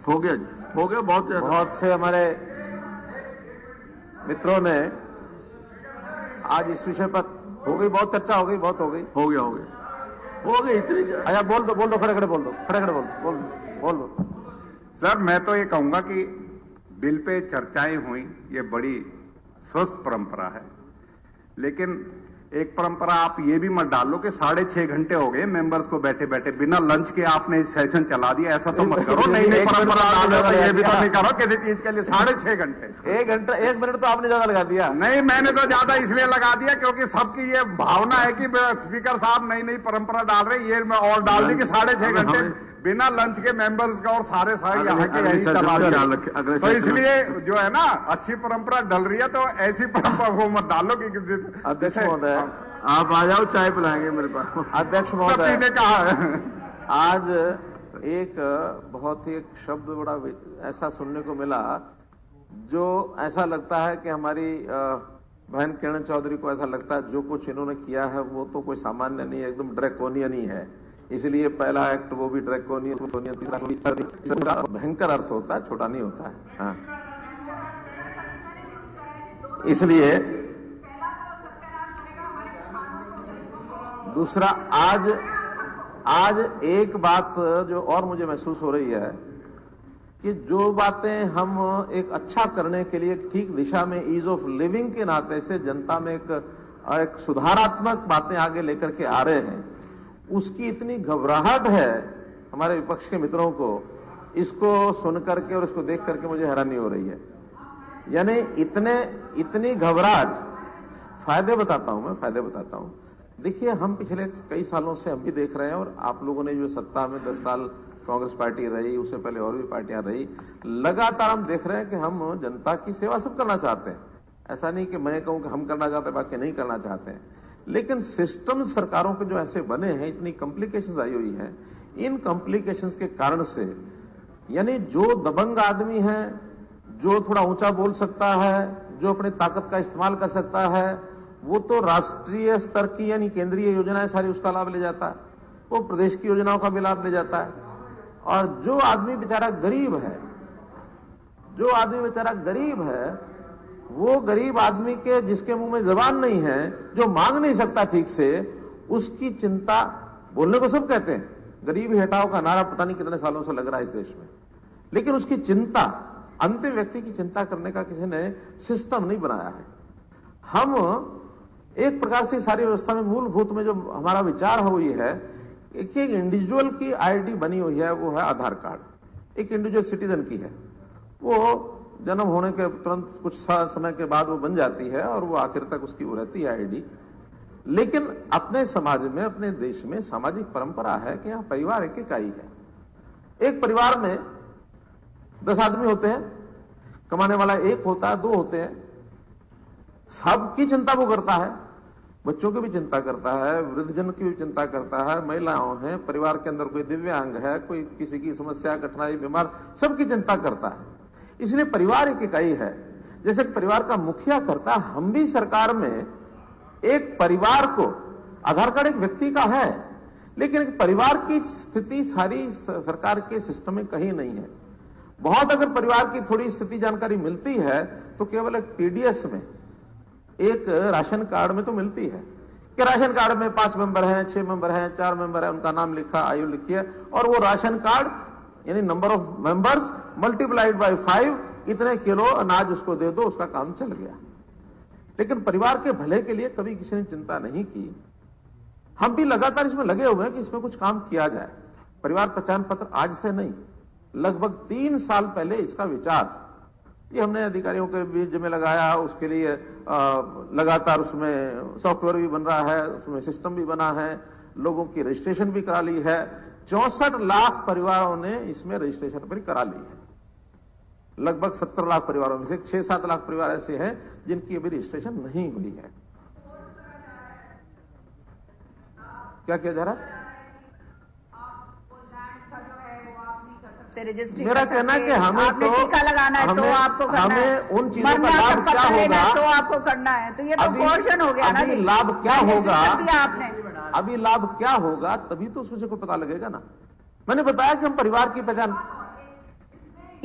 हो गया जी, हो गया। बहुत से हमारे मित्रों ने आज इस विषय पर हो गई, बहुत चर्चा हो गई, बहुत हो गई। हो गया इतनी। अच्छा बोल दो खड़े बोल दो। सर मैं तो ये कहूंगा कि बिल पे चर्चाएं हुई, ये बड़ी स्वस्थ परंपरा है, लेकिन एक परंपरा आप ये भी मत डालो कि 6.5 घंटे हो गए मेंबर्स को बैठे बैठे बिना लंच के आपने सेशन चला दिया। ऐसा तो मत करो। नहीं परंपरा डाल रहे हो, ये भी तो नहीं करो किसी चीज के लिए 6.5 घंटे। 1 मिनट तो आपने ज्यादा लगा दिया। नहीं, मैंने तो ज्यादा इसलिए लगा दिया क्योंकि सबकी ये भावना है कि स्पीकर साहब नई परंपरा डाल रहे, ये मैं और डाल दी कि 6.5 घंटे बिना लंच के मेंबर्स का और सारे यहाँ के यही चला दिया। तो इसलिए जो है ना, अच्छी परंपरा डल रही है तो ऐसी परंपरा वो मत डालो कि अध्यक्ष महोदय आप आ जाओ, चाय पिलाएंगे मेरे पास। अध्यक्ष महोदय ने कहा है आज एक बहुत ही एक शब्द बड़ा ऐसा सुनने को मिला जो ऐसा लगता है कि हमारी बहन किरण चौधरी को ऐसा लगता है जो कुछ इन्होंने किया है वो तो कोई सामान्य नहीं है, एकदम ड्रैकोनियन ही है। इसलिए पहला एक्ट वो भी ड्रैकोनियन, तीसरा भयंकर अर्थ होता है, छोटा नहीं होता है। हाँ, इसलिए दूसरा आज एक बात जो और मुझे महसूस हो रही है कि जो बातें हम एक अच्छा करने के लिए ठीक दिशा में ईज ऑफ लिविंग के नाते से जनता में एक सुधारात्मक बातें आगे लेकर के आ रहे हैं, उसकी इतनी घबराहट है हमारे विपक्ष के मित्रों को, इसको सुन करके और इसको देख करके मुझे हैरानी हो रही है। यानी इतनी घबराहट। फायदे बताता हूं। देखिए, हम पिछले कई सालों से हम भी देख रहे हैं और आप लोगों ने जो सत्ता में 10 साल कांग्रेस पार्टी रही, उससे पहले और भी पार्टियां रही, लगातार हम देख रहे हैं कि हम जनता की सेवा सब करना चाहते हैं। ऐसा नहीं कि मैं कहूं कि हम करना चाहते हैं बाकी नहीं करना चाहते हैं, लेकिन सिस्टम सरकारों के जो ऐसे बने हैं, इतनी कॉम्प्लिकेशंस आई हुई हैं, इन कॉम्प्लिकेशंस के कारण से यानी जो दबंग आदमी है, जो थोड़ा ऊंचा बोल सकता है, जो अपनी ताकत का इस्तेमाल कर सकता है, वो तो राष्ट्रीय स्तर की यानी केंद्रीय योजनाएं सारी उसका लाभ ले जाता है, वो प्रदेश की योजनाओं का भी लाभ ले जाता है। और जो आदमी बेचारा गरीब है, वो गरीब आदमी के जिसके मुंह में जबान नहीं है, जो मांग नहीं सकता ठीक से, उसकी चिंता, बोलने को सब कहते हैं, गरीबी हटाओ का नारा पता नहीं कितने सालों से लग रहा है इस देश में, लेकिन उसकी चिंता, अंतिम व्यक्ति की चिंता करने का किसी ने सिस्टम नहीं बनाया है। हम एक प्रकार से सारी व्यवस्था में मूलभूत में जो हमारा विचार है वो ये है कि एक इंडिविजुअल की आईडी बनी हुई है, वो है आधार कार्ड। एक इंडिविजुअल सिटीजन की है, वो जन्म होने के तुरंत कुछ समय के बाद वो बन जाती है और वो आखिर तक उसकी वो रहती है आईडी। लेकिन अपने समाज में, अपने देश में सामाजिक परंपरा है कि यहाँ परिवार एक इकाई है। एक परिवार में 10 आदमी होते हैं, कमाने वाला एक होता है, 2 होते हैं, सबकी चिंता वो करता है, बच्चों की भी चिंता करता है, वृद्धजन की भी चिंता करता है, महिलाओं हैं, परिवार के अंदर कोई दिव्यांग है, कोई किसी की समस्या, कठिनाई, बीमार, सबकी चिंता करता है। इसलिए परिवार एक इकाई है। जैसे परिवार का मुखिया करता है, हम भी सरकार में एक परिवार को, आधार कार्ड एक व्यक्ति का है, लेकिन एक परिवार की स्थिति सारी सरकार के सिस्टम में कहीं नहीं है। बहुत अगर परिवार की थोड़ी स्थिति जानकारी मिलती है तो केवल एक पीडीएस में, एक राशन कार्ड में तो मिलती है कि राशन कार्ड में 5 मेंबर हैं, 6 मेंबर हैं, 4 मेंबर हैं, उनका नाम लिखा, आयु लिखी है, और वो राशन कार्ड यानी number of members multiplied by 5, इतने किलो अनाज उसको दे दो, उसका काम चल गया। लेकिन परिवार के भले के लिए कभी किसी ने चिंता नहीं की। हम भी लगातार इसमें लगे हुए हैं कि इसमें कुछ काम किया जाए। परिवार पहचान पत्र आज से नहीं, लगभग 3 साल पहले इसका विचार ये हमने अधिकारियों के बीच में लगाया। उसके लिए लगातार उसमें सॉफ्टवेयर भी बन रहा है, उसमें सिस्टम भी बना है, लोगों की रजिस्ट्रेशन भी करा ली है। 64 लाख परिवारों ने इसमें रजिस्ट्रेशन पर करा ली है। लगभग 17 लाख परिवारों में से 6-7 लाख परिवार ऐसे हैं जिनकी अभी रजिस्ट्रेशन नहीं हुई है। क्या किया जा रहा है? मेरा कहना है कि हमें तो टीका लगाना है, तो आपको करना है, हमें उन चीजों का लाभ क्या होगा तो आपको करना है। तो ये तो पोर्शन हो गया ना। अभी लाभ क्या होगा आपने, अभी लाभ क्या होगा तभी तो उसमें से कोई पता लगेगा ना। मैंने बताया कि हम परिवार की पहचान,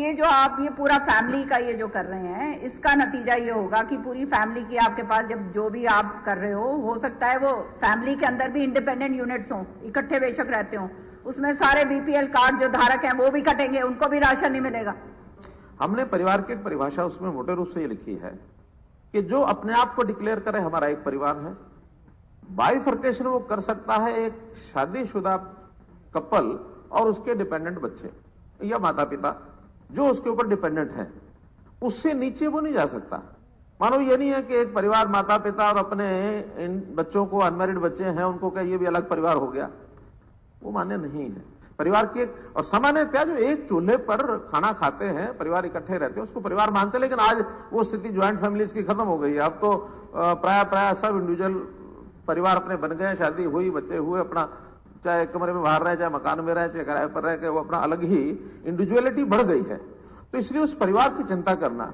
ये जो आप ये पूरा फैमिली का ये जो कर रहे हैं, इसका नतीजा ये होगा कि पूरी फैमिली की आपके पास जब जो भी आप कर रहे हो सकता है वो फैमिली के अंदर भी इंडिपेंडेंट यूनिट्स हों, इकट्ठे बेशक रहते हों, उसमें सारे बीपीएल कार्ड जो धारक हैं वो भी कटेंगे, उनको भी राशन नहीं मिलेगा। हमने परिवार की एक परिभाषा उसमें मोटे रूप से ये लिखी है कि जो अपने आप को डिक्लेयर करे हमारा एक परिवार है। बाइफर्केशन वो कर सकता है एक शादीशुदा कपल और उसके डिपेंडेंट बच्चे या माता पिता जो उसके ऊपर डिपेंडेंट है, उससे नीचे वो नहीं जा सकता। मानो ये नहीं है कि एक परिवार माता पिता और अपने इन बच्चों को, अनमैरिड बच्चे हैं उनको क्या ये भी अलग परिवार हो गया, वो मान्य नहीं है। परिवार की एक और सामान्यतः जो एक चूल्हे पर खाना खाते हैं, परिवार इकट्ठे रहते हैं, उसको परिवार मानते हैं। लेकिन आज वो स्थिति ज्वाइंट फैमिलीज की खत्म हो गई है। अब तो प्राय सब इंडिविजुअल परिवार अपने बन गए, शादी हुई, बच्चे हुए, अपना चाहे कमरे में बाहर रहे, चाहे मकान में रहे, चाहे किराए पर रहे, कि वो अपना अलग ही इंडिविजुअलिटी बढ़ गई है। तो इसलिए उस परिवार की चिंता करना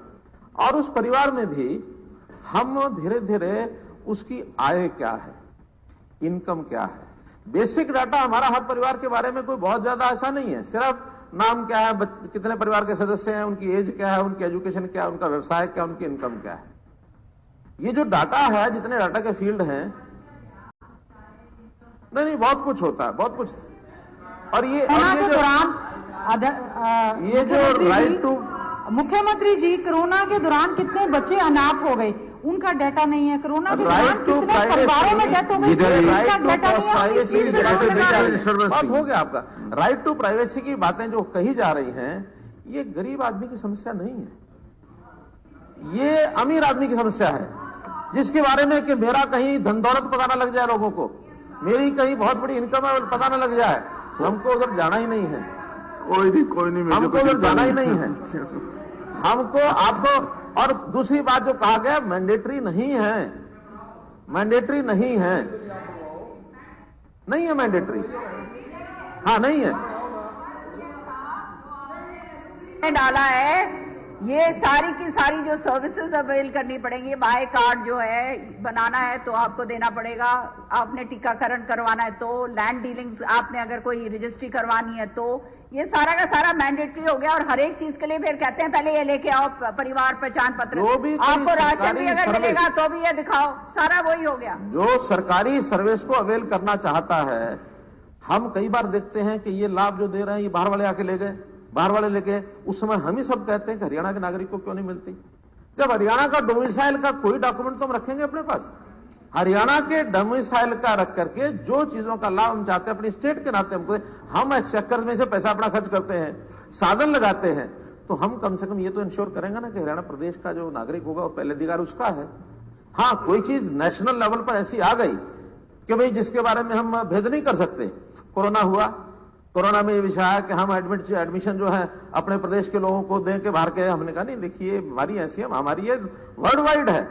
और उस परिवार में भी हम धीरे धीरे उसकी आय क्या है, इनकम क्या है, बेसिक डाटा हमारा हर परिवार के बारे में कोई बहुत ज्यादा ऐसा नहीं है। सिर्फ नाम क्या है, कितने परिवार के सदस्य हैं, उनकी एज क्या है, उनकी एजुकेशन क्या है, उनका व्यवसाय क्या, उनकी इनकम क्या है। ये जो डाटा है, जितने डाटा के फील्ड हैं, नहीं बहुत कुछ होता है, बहुत कुछ। और ये जो राइट टू, मुख्यमंत्री जी कोरोना के दौरान कितने बच्चे अनाथ हो गए, उनका डाटा नहीं है। कोरोना के दौरान कितने परिवारों में डेथ हो गई, उनका डाटा नहीं है। बात हो गया आपका। राइट टू प्राइवेसी की बातें जो कही जा रही हैं, ये गरीब आदमी की समस्या नहीं है, ये अमीर आदमी की समस्या है, जिसके बारे में कि मेरा कहीं धन दौलत पता ना लग जाए, लोगों को मेरी कहीं बहुत बड़ी इनकम है पता ना लग जाए। हमको उधर जाना ही नहीं है, कोई नहीं, हमको उधर जाना ही नहीं है, हमको आपको। और दूसरी बात जो कहा गया, मैंडेटरी नहीं है, मैंडेटरी नहीं है, नहीं है मैंडेटरी, हाँ नहीं है। डाला है ये सारी की सारी जो सर्विसेज अवेल करनी पड़ेंगी। बाय कार्ड जो है बनाना है तो आपको देना पड़ेगा, आपने टीकाकरण करवाना है तो, लैंड डीलिंग्स आपने अगर कोई रजिस्ट्री करवानी है तो, ये सारा का सारा मैंडेटरी हो गया। और हर एक चीज के लिए फिर कहते हैं पहले ये लेके आओ परिवार पहचान पत्र, आपको राशन भी अगर मिलेगा तो भी ये दिखाओ, सारा वही हो गया। जो सरकारी सर्विस को अवेल करना चाहता है, हम कई बार देखते हैं कि ये लाभ जो दे रहे हैं ये बाहर वाले आके ले गए, बाहर वाले लेके। उस समय हम ही सब कहते हैं कि हरियाणा के नागरिक को क्यों नहीं मिलती। जब हरियाणा का डोमिसाइल का कोई डॉक्यूमेंट तो हम रखेंगे अपने पास, हरियाणा के डोमिसाइल का रख करके जो चीजों का लाभ हम चाहते हैं अपनी स्टेट के नाते हमको, हम एक्सचेकर में से पैसा अपना खर्च करते हैं, साधन लगाते हैं, तो हम कम से कम ये तो इंश्योर करेंगे ना कि हरियाणा प्रदेश का जो नागरिक होगा वो पहले अधिकार उसका है। हाँ, कोई चीज नेशनल लेवल पर ऐसी आ गई कि भाई जिसके बारे में हम भेद नहीं कर सकते। कोरोना हुआ, कोरोना में ये विषय आया कि हम एडमिशन जो है अपने प्रदेश के लोगों को दें के बाहर के, हमने कहा नहीं, देखिए बीमारी ऐसी है, हमारी ये वर्ल्ड वाइड है,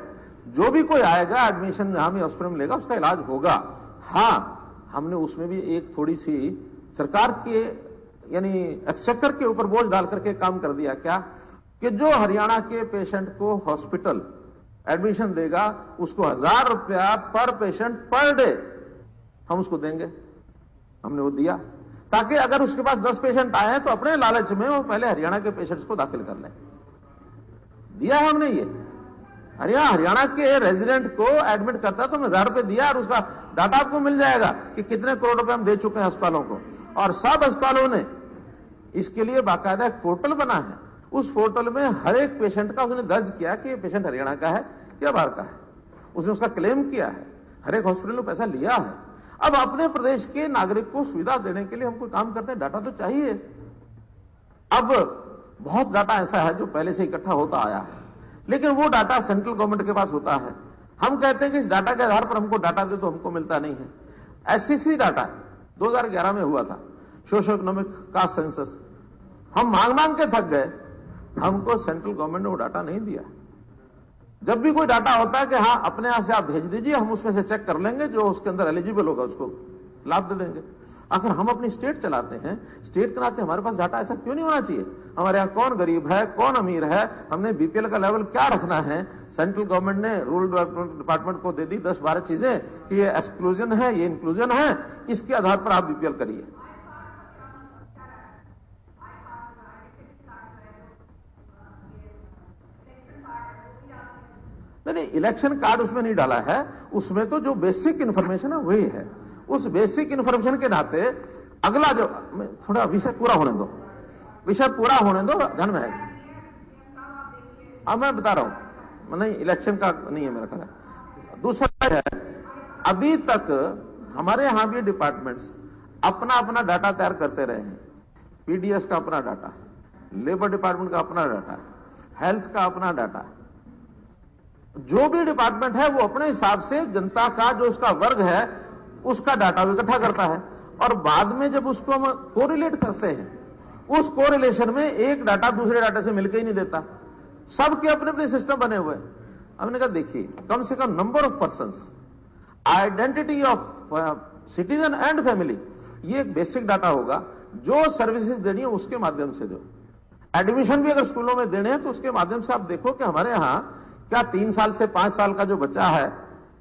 जो भी कोई आएगा एडमिशन जहां भी हॉस्पिटल में लेगा उसका इलाज होगा। हाँ, हमने उसमें भी एक थोड़ी सी सरकार के यानी एक्सचेकर के ऊपर बोझ डाल करके काम कर दिया, क्या कि जो हरियाणा के पेशेंट को हॉस्पिटल एडमिशन देगा उसको 1000 रुपया पर पेशेंट पर डे हम उसको देंगे। हमने वो दिया ताकि अगर उसके पास 10 पेशेंट आए हैं तो अपने लालच में वो पहले हरियाणा के पेशेंट्स को दाखिल कर लें। दिया है हमने ये। हरियाणा के रेजिडेंट को एडमिट करता है तो हमने 1000 रुपए दिया और उसका डाटा आपको मिल जाएगा कि कितने करोड़ रुपए हम दे चुके हैं अस्पतालों को। और सब अस्पतालों ने इसके लिए बाकायदा पोर्टल बना है, उस पोर्टल में हर एक पेशेंट का उसने दर्ज किया कि ये पेशेंट हरियाणा का है या बाहर का है, उसने उसका क्लेम किया है, हर एक हॉस्पिटल में पैसा लिया है। अब अपने प्रदेश के नागरिक को सुविधा देने के लिए हम कोई काम करते हैं, डाटा तो चाहिए। अब बहुत डाटा ऐसा है जो पहले से इकट्ठा होता आया है, लेकिन वो डाटा सेंट्रल गवर्नमेंट के पास होता है। हम कहते हैं कि इस डाटा के आधार पर हमको डाटा दे, तो हमको मिलता नहीं है। एससीसी डाटा 2011 में हुआ था, सोशो इकोनॉमिक कास्ट सेंसस, हम मांग मांग के थक गए, हमको सेंट्रल गवर्नमेंट ने वो डाटा नहीं दिया। जब भी कोई डाटा होता है कि हाँ अपने यहां से आप भेज दीजिए, हम उसमें से चेक कर लेंगे, जो उसके अंदर एलिजिबल होगा उसको लाभ दे देंगे। आखिर हम अपनी स्टेट चलाते हैं, स्टेट के नाते हमारे पास डाटा ऐसा क्यों नहीं होना चाहिए? हमारे यहाँ कौन गरीब है, कौन अमीर है, हमने बीपीएल का लेवल क्या रखना है। सेंट्रल गवर्नमेंट ने रूरल डेवलपमेंट डिपार्टमेंट को दे दी 10-12 चीजें कि ये एक्सक्लूजन है, ये इंक्लूजन है, इसके आधार पर आप बीपीएल करिए। नहीं, इलेक्शन कार्ड उसमें नहीं डाला है, उसमें तो जो बेसिक इंफॉर्मेशन है वही है। उस बेसिक इंफॉर्मेशन के नाते अगला जो, थोड़ा विषय पूरा होने दो, विषय पूरा होने दो, ध्यान में है। अब मैं बता रहा हूं, नहीं इलेक्शन का नहीं है मेरा ख्याल। दूसरा है, अभी तक हमारे यहां भी डिपार्टमेंट्स अपना अपना डाटा तैयार करते रहे हैं। पीडीएस का अपना डाटा, लेबर डिपार्टमेंट का अपना डाटा, हेल्थ का अपना डाटा, जो भी डिपार्टमेंट है वो अपने हिसाब से जनता का जो उसका वर्ग है उसका डाटा इकट्ठा करता है, और बाद में जब उसको हम कोरिलेट करते हैं, उस कोरिलेशन में एक डाटा दूसरे डाटा से मिलकर ही नहीं देता, सबके अपने अपने सिस्टम बने हुए हैं। हमने कहा देखिए, कम से कम number of persons, identity of citizen and family, ये एक बेसिक डाटा होगा। जो सर्विसेज देनी है उसके माध्यम से दो। एडमिशन भी अगर स्कूलों में देने हैं तो उसके माध्यम से आप देखो कि हमारे यहां क्या 3 साल से 5 साल का जो बच्चा है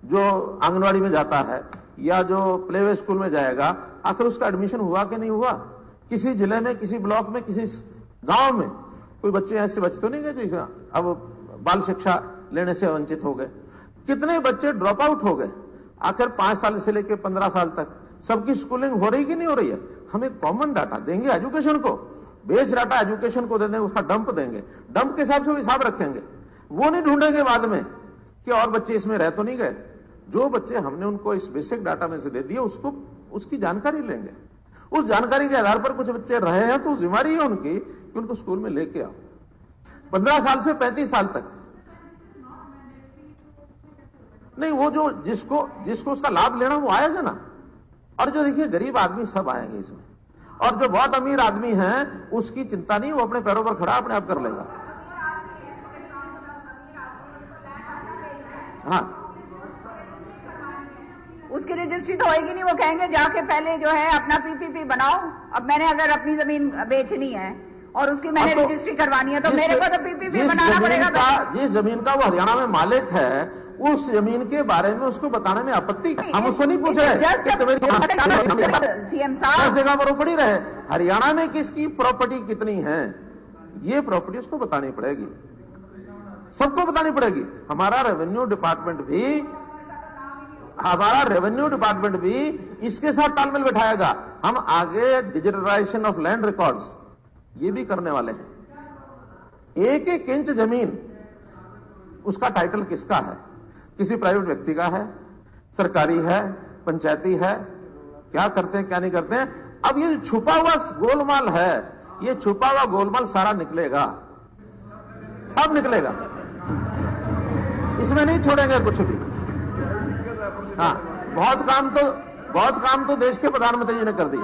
जो आंगनवाड़ी में जाता है या जो प्लेवे स्कूल में जाएगा, आखिर उसका एडमिशन हुआ कि नहीं हुआ। किसी जिले में, किसी ब्लॉक में, किसी गांव में कोई बच्चे ऐसे बच्चे तो नहीं गए जो अब बाल शिक्षा लेने से वंचित हो गए। कितने बच्चे ड्रॉप आउट हो गए। आखिर 5 साल से लेकर 15 साल तक सबकी स्कूलिंग हो रही कि नहीं हो रही है। हम एक कॉमन डाटा देंगे एजुकेशन को, बेस डाटा एजुकेशन को दे देंगे, उसका डंप देंगे, डंप के हिसाब से वो हिसाब रखेंगे। वो नहीं ढूंढेंगे बाद में कि और बच्चे इसमें रह तो नहीं गए। जो बच्चे हमने उनको इस बेसिक डाटा में से दे दिए उसको उसकी जानकारी लेंगे। उस जानकारी के आधार पर कुछ बच्चे रहे हैं तो जिम्मेदारी है उनकी कि उनको स्कूल में लेके आओ। 15 साल से 35 साल तक नहीं, वो जो जिसको उसका लाभ लेना वो आएगा ना। और जो देखिए गरीब आदमी सब आएंगे इसमें, और जो बहुत अमीर आदमी है उसकी चिंता नहीं, वो अपने पैरों पर खड़ा अपने आप कर लेगा। हाँ, उसकी रजिस्ट्री तो होएगी नहीं। वो कहेंगे जाके पहले जो है अपना पीपीपी बनाओ। अब मैंने अगर अपनी जमीन बेचनी है और उसकी मैंने तो रजिस्ट्री करवानी है तो मेरे को तो पीपीपी बनाना पड़ेगा। जिस जमीन का वो हरियाणा में मालिक है उस जमीन के बारे में उसको बताने में आपत्ति, हम उससे नहीं पूछ रहे सीएम साहब जगह पर वो पड़ी रहे। हरियाणा में किसकी प्रॉपर्टी कितनी है ये प्रॉपर्टी उसको बतानी पड़ेगी, सबको बतानी पड़ेगी। हमारा रेवेन्यू डिपार्टमेंट भी इसके साथ तालमेल बैठाएगा। हम आगे डिजिटलाइजेशन ऑफ लैंड रिकॉर्ड्स ये भी करने वाले हैं। एक एक इंच जमीन उसका टाइटल किसका है, किसी प्राइवेट व्यक्ति का है, सरकारी है, पंचायती है, क्या करते हैं क्या नहीं करते हैं। अब ये छुपा हुआ गोलमाल है, ये छुपा हुआ गोलमाल सारा निकलेगा, सब निकलेगा, इसमें नहीं छोड़ेंगे कुछ भी। हाँ, बहुत काम तो देश के प्रधानमंत्री जी ने कर दिए।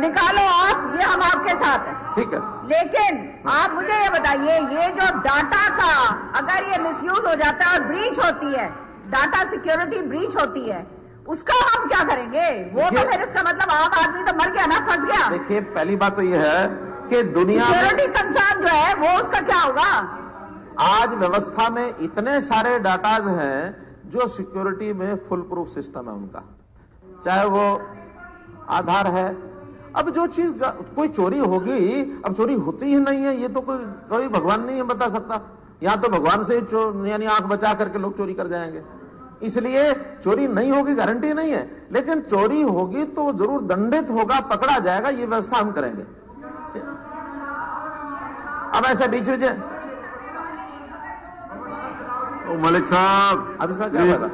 निकालो आप, ये हम आपके साथ हैं, ठीक है। लेकिन आप मुझे ये बताइए, ये जो डाटा का अगर ये मिसयूज हो जाता है और ब्रीच होती है, डाटा सिक्योरिटी ब्रीच होती है, उसका हम क्या करेंगे? वो तो फिर इसका मतलब आम आदमी तो मर गया ना, फंस गया। देखिए, पहली बात तो ये है कि दुनिया में सिक्योरिटी कंसर्न जो है वो उसका क्या होगा? आज व्यवस्था में इतने सारे डाटाज हैं जो सिक्योरिटी में फुल प्रूफ सिस्टम है उनका, चाहे वो आधार है। अब जो चीज कोई चोरी होगी, अब चोरी होती ही नहीं है, ये तो कोई भगवान नहीं बता सकता। यहां तो भगवान से यानी आंख बचा करके लोग चोरी कर जाएंगे, इसलिए चोरी नहीं होगी गारंटी नहीं है। लेकिन चोरी होगी तो जरूर दंडित होगा, पकड़ा जाएगा, ये व्यवस्था हम करेंगे। अब ऐसा बीच में मलिक साहब, अब इसका क्या फायदा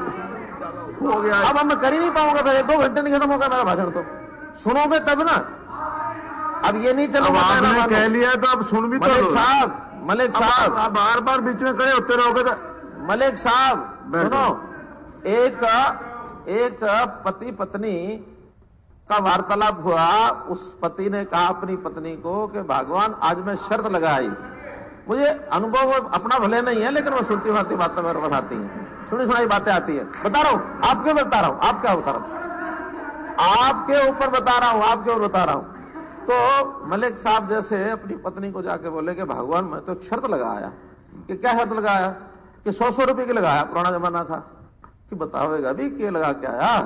हो गया। अब मैं कर ही नहीं पाऊंगा, पहले 2 घंटे नहीं खत्म होगा मेरा भाषण, तो सुनोगे तब ना। अब ये नहीं चलो, आपने कह लिया तो अब सुन भी तो मलिक साहब आप बार बार बीच में खड़े होते रहोगे तो। मलिक साहब सुनो, एक पति पत्नी का वार्तालाप हुआ। उस पति ने कहा अपनी पत्नी को कि भगवान आज मैं शर्त लगाई, मुझे अनुभव अपना भले नहीं है लेकिन मैं सुनती हुई बातें मेरे पास आती हैं, सुनी सुनाई बातें आती है। बता रहा हूं, आपके बता रहा हूं, आपके ऊपर बता रहा हूं। तो मलिक साहब जैसे अपनी पत्नी को जाके बोले कि भगवान मैं तो एक शर्त लगाया। कि क्या शर्त लगाया? कि 100 रुपए की लगाया, पुराना जमाना था। कि बताओगे अभी क्या लगा के आया?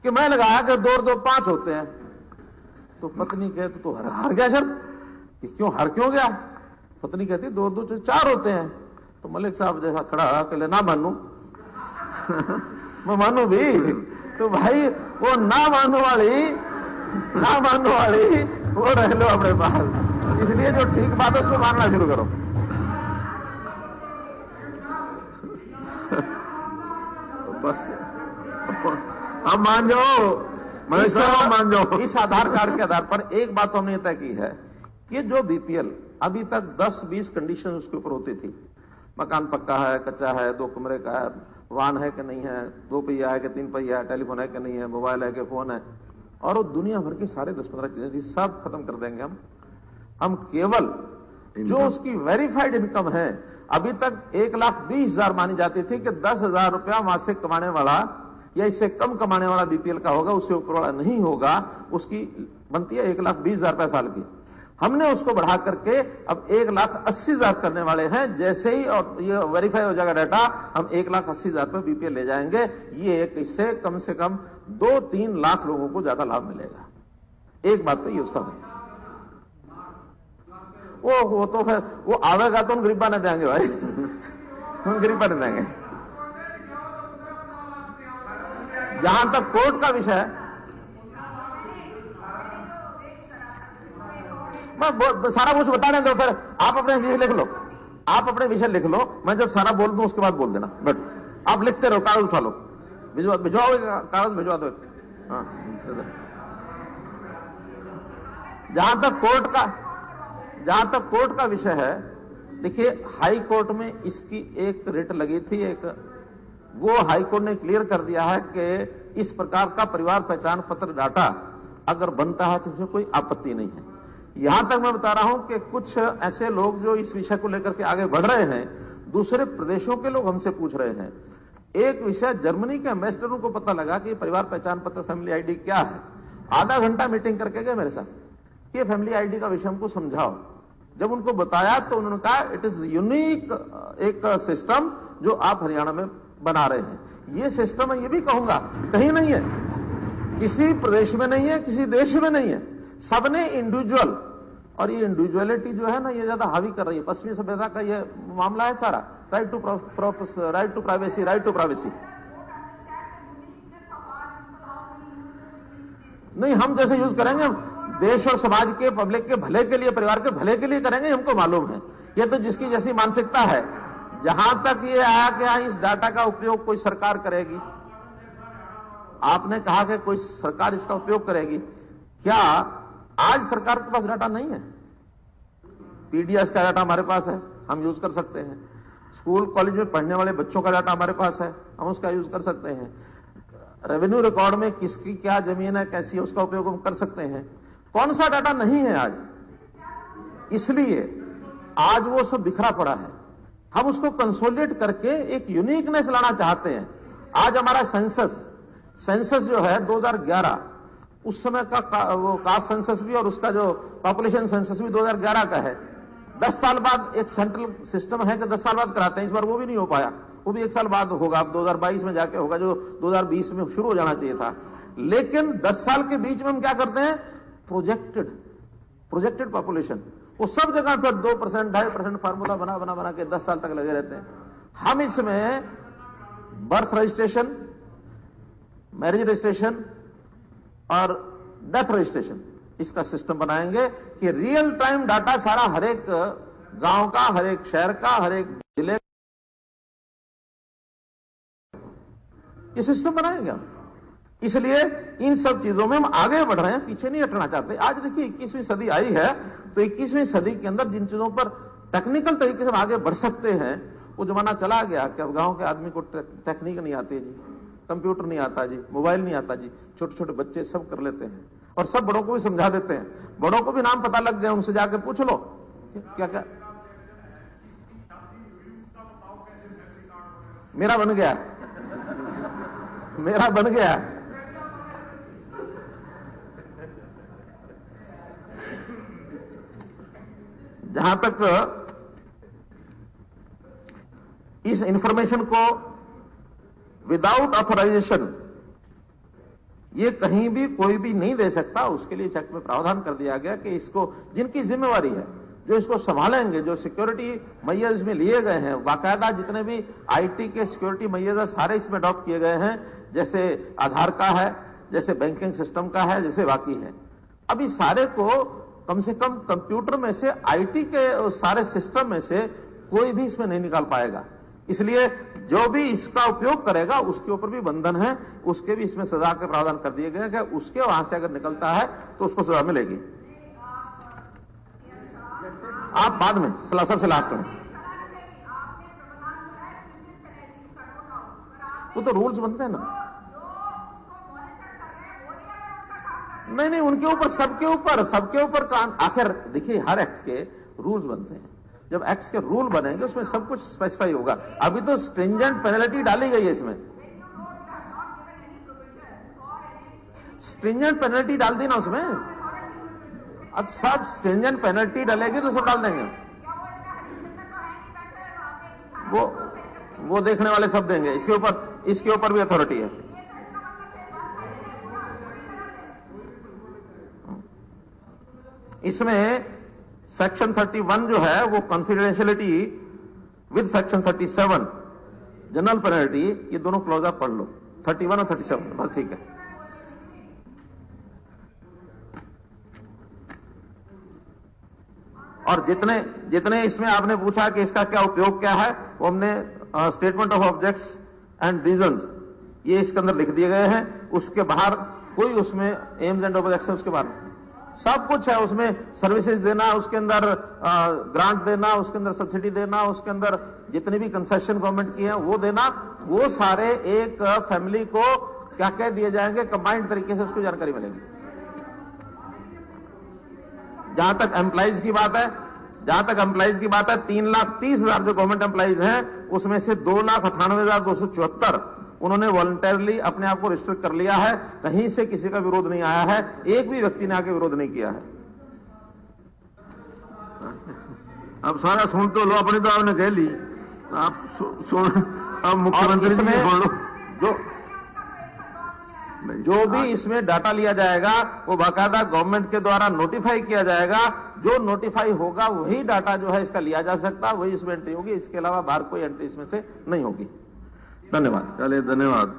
कि मैं लगाया कि 2 और 2 5 होते हैं। तो पत्नी कहे तो हार गया शर्त। कि क्यों हार क्यों गया? पत्नी कहती 2-2 से 4 होते हैं। तो मलिक साहब जैसा खड़ा कहले ना मानू मैं मानू भी। तो भाई वो ना मानने वाली वो रह लो अपने पास। इसलिए जो ठीक बात है उसको मानना शुरू करो। बस अब मान जाओ, मलिक साहब मान जाओ। इस आधार कार्ड के आधार पर एक बात तो हमने तय की है कि जो बीपीएल अभी तक 10-20 कंडीशन उसके ऊपर होती थी, मकान पक्का है, कच्चा है, 2 कमरे का है, वाहन है कि नहीं है, 2 पहिया है कि 3 पहिया है, टेलीफोन है कि नहीं है, मोबाइल है कि फोन है, और वो दुनिया भर की सारे 10-15 चीजें थी, सब खत्म कर देंगे हम केवल जो उसकी वेरीफाइड इनकम है। अभी तक 1,20,000 मानी जाती थी कि 10,000 रुपया मासिक कमाने वाला या इससे कम कमाने वाला बीपीएल का होगा, उससे ऊपर वाला नहीं होगा। उसकी बनती है 1,20,000 रुपया साल की। हमने उसको बढ़ा करके अब 1,80,000 करने वाले हैं। जैसे ही और ये वेरीफाई हो जाएगा डाटा, हम 1,80,000 पे बीपीएल ले जाएंगे। ये इससे कम से कम 2-3 लाख लोगों को ज्यादा लाभ मिलेगा। एक बात तो ये उसका है, वो तो फिर वो आवेगा तो हम गरीबा नहीं देंगे भाई हम गरीबा नहीं देंगे। जहां तक कोर्ट का विषय है, सारा कुछ बताने दो, फिर आप अपने विषय लिख लो, आप अपने विषय लिख लो। मैं जब सारा बोल दूं उसके बाद बोल देना। बैठो, आप लिखते रहो, कागज उठा लो, भिजवाओ, कागज भिजवा दो। हाँ, जहां तक कोर्ट का विषय है, देखिए हाई कोर्ट में इसकी एक रिट लगी थी, वो हाई कोर्ट ने क्लियर कर दिया है कि इस प्रकार का परिवार पहचान पत्र डाटा अगर बनता है तो उसमें कोई आपत्ति नहीं है। यहां तक मैं बता रहा हूं कि कुछ ऐसे लोग जो इस विषय को लेकर के आगे बढ़ रहे हैं, दूसरे प्रदेशों के लोग हमसे पूछ रहे हैं। एक विषय जर्मनी के एम्बेसडरों को पता लगा कि परिवार पहचान पत्र फैमिली आईडी क्या है। आधा घंटा मीटिंग करके गए मेरे साथ, ये फैमिली आईडी का विषय हमको समझाओ। जब उनको बताया तो उन्होंने कहा इट इज यूनिक एक सिस्टम जो आप हरियाणा में बना रहे हैं। ये सिस्टम है, ये भी कहूंगा कहीं नहीं है, किसी प्रदेश में नहीं है, किसी देश में नहीं है, सबने इंडिविजुअल। और ये इंडिविजुअलिटी जो है ना, ये ज्यादा हावी कर रही है। पश्चिमी सभ्यता का ये मामला है सारा, राइट टू प्राइवेसी। नहीं, हम जैसे यूज करेंगे, देश और समाज के पब्लिक के भले के लिए, परिवार के भले के लिए करेंगे, हमको मालूम है। ये तो जिसकी जैसी मानसिकता है। जहां तक ये आया कि इस डाटा का उपयोग कोई सरकार करेगी, आपने कहा कि कोई सरकार इसका उपयोग करेगी। क्या आज सरकार के पास डाटा नहीं है? पीडीएस का डाटा हमारे पास है, हम यूज कर सकते हैं। स्कूल कॉलेज में पढ़ने वाले बच्चों का डाटा हमारे पास है, हम उसका यूज कर सकते हैं। रेवेन्यू रिकॉर्ड में किसकी क्या जमीन है, कैसी है, उसका उपयोग हम कर सकते हैं। कौन सा डाटा नहीं है आज? इसलिए आज वो सब बिखरा पड़ा है। हम उसको कंसोलिडेट करके एक यूनिकनेस लाना चाहते हैं। आज हमारा सेंसस जो है 2011, उस समय का वो कास्ट सेंसस भी और उसका जो पॉपुलेशन सेंसस भी 2011 का है। 10 साल बाद एक सेंट्रल सिस्टम है कि 10 साल बाद कराते हैं, इस बार वो भी नहीं हो पाया, वो भी 1 साल बाद होगा। अब 2022 में जाके होगा, जो 2020 में शुरू हो जाना चाहिए था। लेकिन 10 साल के बीच में हम क्या करते हैं, प्रोजेक्टेड पॉपुलेशन, वो सब जगह पर 2%, 2.5% फार्मूला बना के 10 साल तक लगे रहते हैं। हम इसमें बर्थ रजिस्ट्रेशन, मैरिज रजिस्ट्रेशन और डेथ रजिस्ट्रेशन, इसका सिस्टम बनाएंगे कि रियल टाइम डाटा सारा हर एक गांव का, हर एक शहर का, हर एक जिले, ये सिस्टम बनाएंगे हम। इसलिए इन सब चीजों में हम आगे बढ़ रहे हैं, पीछे नहीं हटना चाहते। आज देखिए 21वीं सदी आई है, तो 21वीं सदी के अंदर जिन चीजों पर टेक्निकल तरीके से हम आगे बढ़ सकते हैं, वो जमाना चला गया कि अब गांव के आदमी को टेक्निक नहीं आती है जी, कंप्यूटर नहीं आता जी, मोबाइल नहीं आता जी। छोटे छोटे बच्चे सब कर लेते हैं और सब बड़ों को भी समझा देते हैं। बड़ों को भी नाम पता लग गया, उनसे जाके पूछ लो क्या क्या। मेरा बन गया जहां तक इस इंफॉर्मेशन को विदाउट ऑथराइजेशन ये कहीं भी कोई भी नहीं दे सकता, उसके लिए इस एक्ट में प्रावधान कर दिया गया कि इसको जिनकी जिम्मेवारी है जो इसको संभालेंगे, जो सिक्योरिटी मेजर्स में लिए गए हैं, बाकायदा जितने भी आईटी के सिक्योरिटी मेजर्स सारे इसमें अडॉप्ट किए गए हैं, जैसे आधार का है, जैसे बैंकिंग सिस्टम का है, जैसे बाकी है। अब इस सारे को कम से कम कंप्यूटर में से, आईटी के सारे सिस्टम में से कोई भी इसमें नहीं निकाल पाएगा। इसलिए जो भी इसका उपयोग करेगा उसके ऊपर भी बंधन है, उसके भी इसमें सजा के प्रावधान कर दिए गए कि उसके वहां से अगर निकलता है तो उसको सजा मिलेगी। आप बाद में सबसे लास्ट में, वो तो रूल्स बनते हैं ना। नहीं, उनके ऊपर, सबके ऊपर काम। आखिर देखिए, हर एक्ट के रूल्स बनते हैं। जब एक्ट के रूल बनेंगे उसमें सब कुछ स्पेसिफाई होगा। अभी तो स्ट्रिंजेंट पेनल्टी डाली गई है इसमें, स्ट्रिंजेंट पेनल्टी डाल दी ना उसमें। अब सब स्ट्रिंजेंट पेनल्टी डलेगी तो सब डाल देंगे। वो देखने वाले सब देंगे। इसके ऊपर भी अथॉरिटी है। इसमें सेक्शन 31 जो है वो confidentiality with section 37 general penalty, ये दोनों क्लॉज आप पढ़ लो, 31 और 37, बस ठीक है। और जितने इसमें आपने पूछा कि इसका क्या उपयोग क्या है, वो हमने statement of objects and reasons ये इसके अंदर लिख दिए गए हैं। उसके बाहर कोई उसमें एम्स एंड ऑब्जेक्शंस के बाहर सब कुछ है। उसमें सर्विसेज देना, उसके अंदर ग्रांट देना, उसके अंदर सब्सिडी देना, उसके अंदर जितनी भी कंसेशन गवर्नमेंट की है वो देना, वो सारे एक फैमिली को क्या क्या दिए जाएंगे, कंबाइंड तरीके से उसको जानकारी मिलेगी। जहां तक एम्प्लॉइज की बात है, 3,30,000 जो गवर्नमेंट एम्प्लॉइज हैं, उसमें से 2,98,274 उन्होंने वॉलंटरली अपने आप को रिस्ट्रिक्ट कर लिया है। कहीं से किसी का विरोध नहीं आया है, एक भी व्यक्ति ने आके विरोध नहीं किया है। अब सारा सुन तो लो, अपनी तो आपने कह ली, आप सुन, अब मुख्यमंत्री जी जो भी इसमें डाटा लिया जाएगा वो बाकायदा गवर्नमेंट के द्वारा नोटिफाई किया जाएगा। जो नोटिफाई होगा वही डाटा जो है इसका लिया जा सकता है, वही इसमें एंट्री होगी। इसके अलावा बाहर कोई एंट्री इसमें से नहीं होगी। धन्यवाद। चलिए, धन्यवाद।